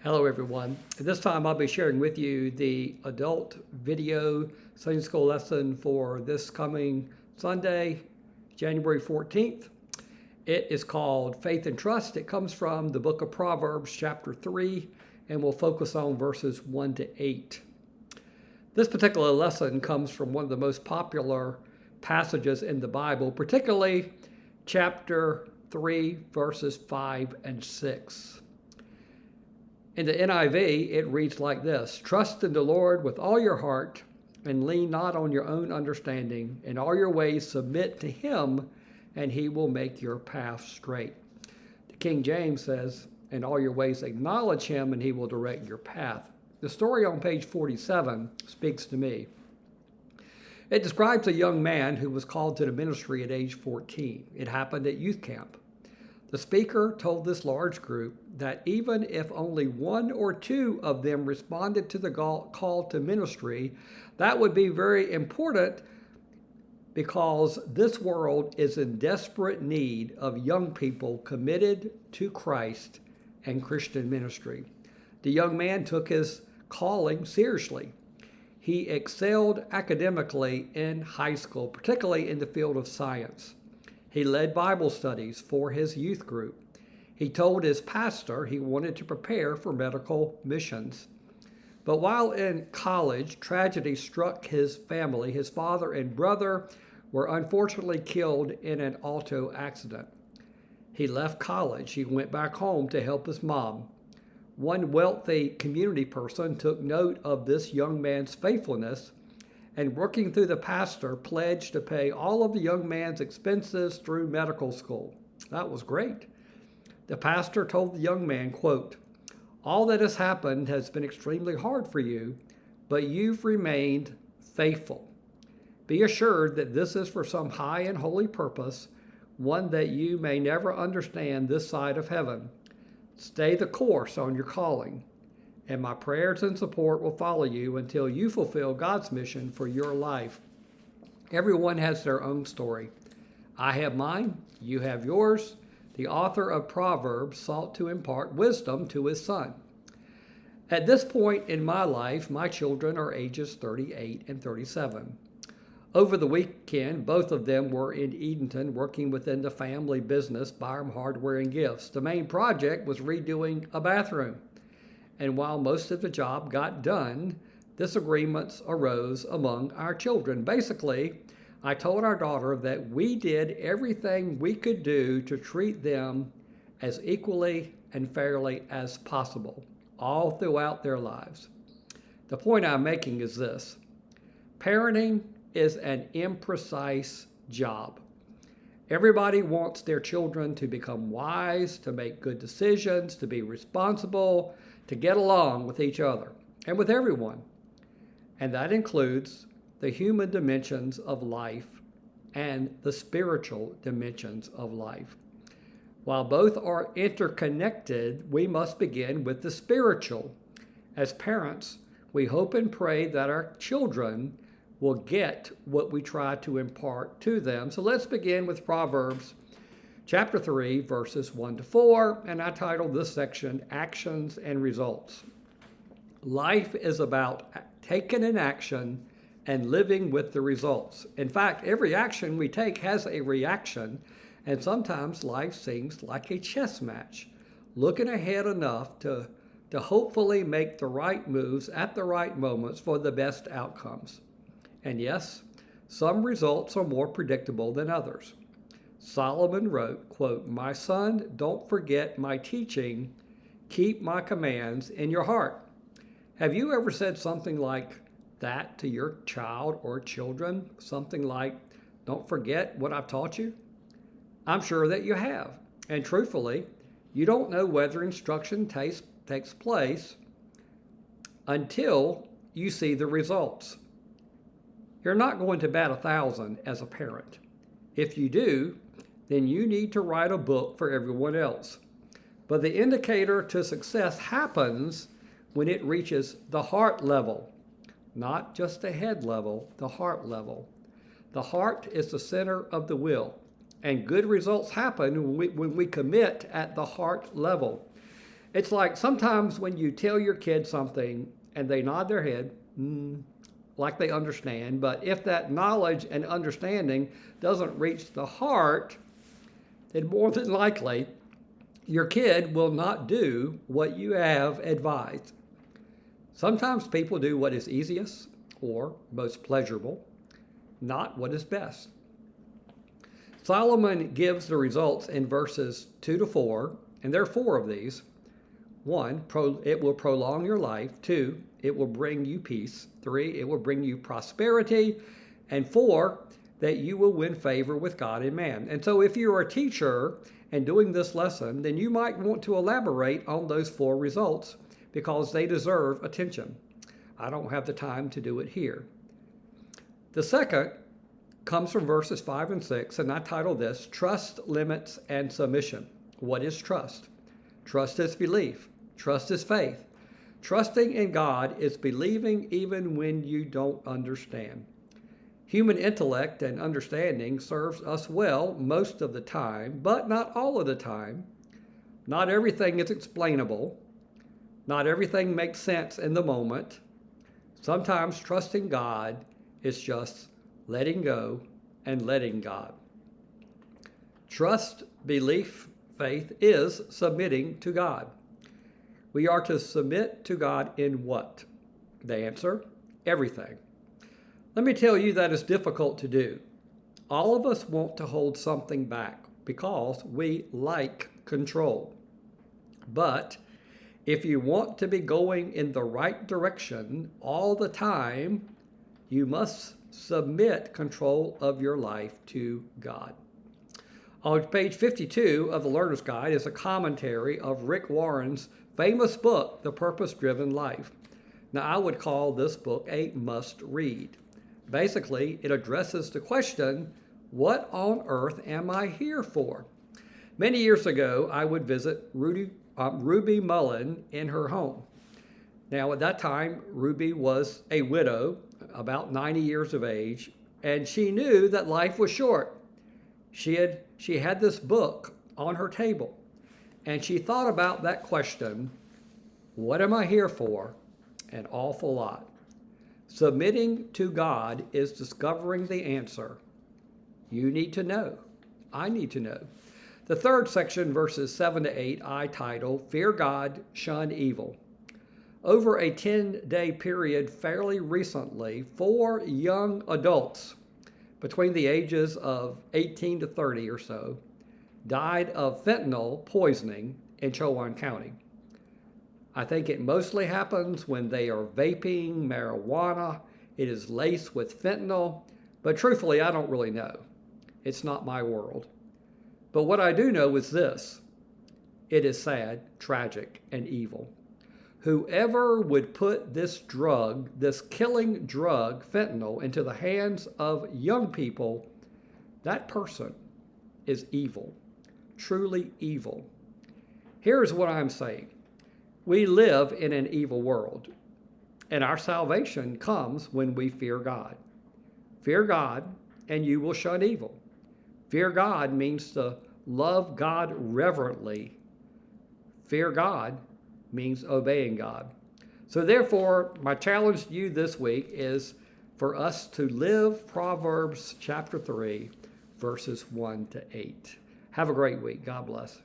Hello, everyone. This time I'll be sharing with you the adult video Sunday school lesson for this coming Sunday, January 14th. It is called Faith and Trust. It comes from the book of Proverbs, chapter 3, and we'll focus on verses 1 to 8. This particular lesson comes from one of the most popular passages in the Bible, particularly chapter 3, verses 5 and 6. In the NIV, it reads like this: "Trust in the Lord with all your heart and lean not on your own understanding. In all your ways submit to him, and he will make your path straight." The King James says, "In all your ways acknowledge him, and he will direct your path." The story on page 47 speaks to me. It describes a young man who was called to the ministry at age 14. It happened at youth camp. The speaker told this large group that even if only one or two of them responded to the call to ministry, that would be very important because this world is in desperate need of young people committed to Christ and Christian ministry. The young man took his calling seriously. He excelled academically in high school, particularly in the field of science. He led Bible studies for his youth group. He told his pastor he wanted to prepare for medical missions. But while in college, tragedy struck his family. His father and brother were unfortunately killed in an auto accident. He left college. He went back home to help his mom. One wealthy community person took note of this young man's faithfulness and, working through the pastor, pledged to pay all of the young man's expenses through medical school. That was great. The pastor told the young man, quote, "All that has happened has been extremely hard for you, but you've remained faithful. Be assured that this is for some high and holy purpose, one that you may never understand this side of heaven. Stay the course on your calling, and my prayers and support will follow you until you fulfill God's mission for your life." Everyone has their own story. I have mine, you have yours. The author of Proverbs sought to impart wisdom to his son. At this point in my life, my children are ages 38 and 37. Over the weekend, both of them were in Edenton working within the family business, Byram Hardware and Gifts. The main project was redoing a bathroom. And while most of the job got done, disagreements arose among our children. Basically, I told our daughter that we did everything we could do to treat them as equally and fairly as possible, all throughout their lives. The point I'm making is this: parenting is an imprecise job. Everybody wants their children to become wise, to make good decisions, to be responsible, to get along with each other and with everyone. And that includes the human dimensions of life and the spiritual dimensions of life. While both are interconnected, we must begin with the spiritual. As parents, we hope and pray that our children will get what we try to impart to them. So let's begin with Proverbs chapter 3, verses 1 to 4, and I titled this section, Actions and Results. Life is about taking an action and living with the results. In fact, every action we take has a reaction, and sometimes life seems like a chess match, looking ahead enough to hopefully make the right moves at the right moments for the best outcomes. And yes, some results are more predictable than others. Solomon wrote, quote, "My son, don't forget my teaching. Keep my commands in your heart." Have you ever said something like that to your child or children? Something like, "Don't forget what I've taught you"? I'm sure that you have. And truthfully, you don't know whether instruction takes place until you see the results. You're not going to bat 1,000 as a parent. If you do, then you need to write a book for everyone else. But the indicator to success happens when it reaches the heart level, not just the head level, the heart level. The heart is the center of the will, and good results happen when we commit at the heart level. It's like sometimes when you tell your kid something and they nod their head, like they understand, but if that knowledge and understanding doesn't reach the heart, then more than likely your kid will not do what you have advised. Sometimes people do what is easiest or most pleasurable, not what is best. Solomon gives the results in verses 2 to 4, and there are 4 of these. 1, it will prolong your life. 2, it will bring you peace. 3, it will bring you prosperity. And 4, that you will win favor with God and man. And so if you're a teacher and doing this lesson, then you might want to elaborate on those 4 results because they deserve attention. I don't have the time to do it here. The second comes from verses 5 and 6, and I titled this, Trust, Limits, and Submission. What is trust? Trust is belief. Trust is faith. Trusting in God is believing even when you don't understand. Human intellect and understanding serves us well most of the time, but not all of the time. Not everything is explainable. Not everything makes sense in the moment. Sometimes trusting God is just letting go and letting God. Trust, belief, faith is submitting to God. We are to submit to God in what? The answer, everything. Let me tell you that is difficult to do. All of us want to hold something back because we like control. But if you want to be going in the right direction all the time, you must submit control of your life to God. On page 52 of the Learner's Guide is a commentary of Rick Warren's famous book, The Purpose-Driven Life. Now, I would call this book a must-read. Basically, it addresses the question, what on earth am I here for? Many years ago, I would visit Ruby Mullen in her home. Now, at that time, Ruby was a widow, about 90 years of age, and she knew that life was short. She had this book on her table, and she thought about that question, what am I here for? An awful lot. Submitting to God is discovering the answer. You need to know. I need to know. The third section, verses 7 to 8, I title, Fear God, Shun Evil. Over a 10-day period fairly recently, 4 young adults between the ages of 18 to 30 or so died of fentanyl poisoning in Chowan County. I think it mostly happens when they are vaping marijuana. It is laced with fentanyl, but truthfully, I don't really know. It's not my world. But what I do know is this. It is sad, tragic, and evil. Whoever would put this drug, this killing drug, fentanyl, into the hands of young people, that person is evil, truly evil. Here's what I'm saying. We live in an evil world, and our salvation comes when we fear God. Fear God, and you will shun evil. Fear God means to love God reverently. Fear God means obeying God. So therefore, my challenge to you this week is for us to live Proverbs chapter 3, verses 1 to 8. Have a great week. God bless.